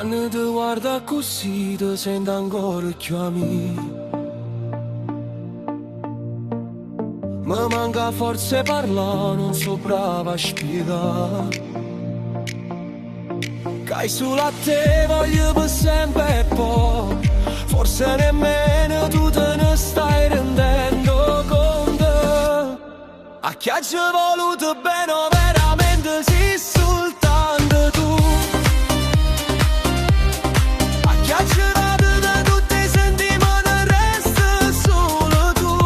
Quando ti guarda così ti sento ancora più amico. Mi manca forse parlare, non so brava a spiegare che solo a te voglio per sempre e poi forse nemmeno tu te ne stai rendendo conto. A chi ha già voluto bene veramente sì soltanto tu. A chi ha girato da tutti i sentimenti resta solo tu.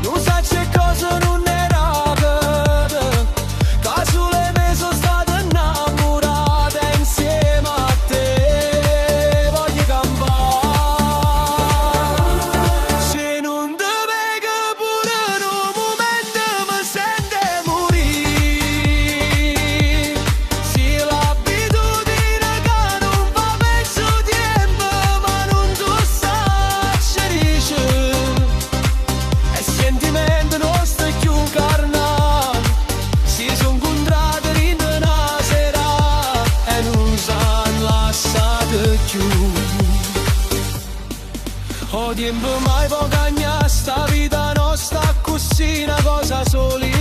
Non sai che cosa non era per caso le me sono state innamorate insieme a te. Voglio campare se non te vedo pure in un momento mi sente morire. Sì, l'abitudine che non fa perso tempo ma non tu sai dice. E sentimento nostro è più carnale. Si sono incontrati in una sera e non s'hanno lasciato più. O tempo mai può cagnare sta vita nostra così una cosa sola.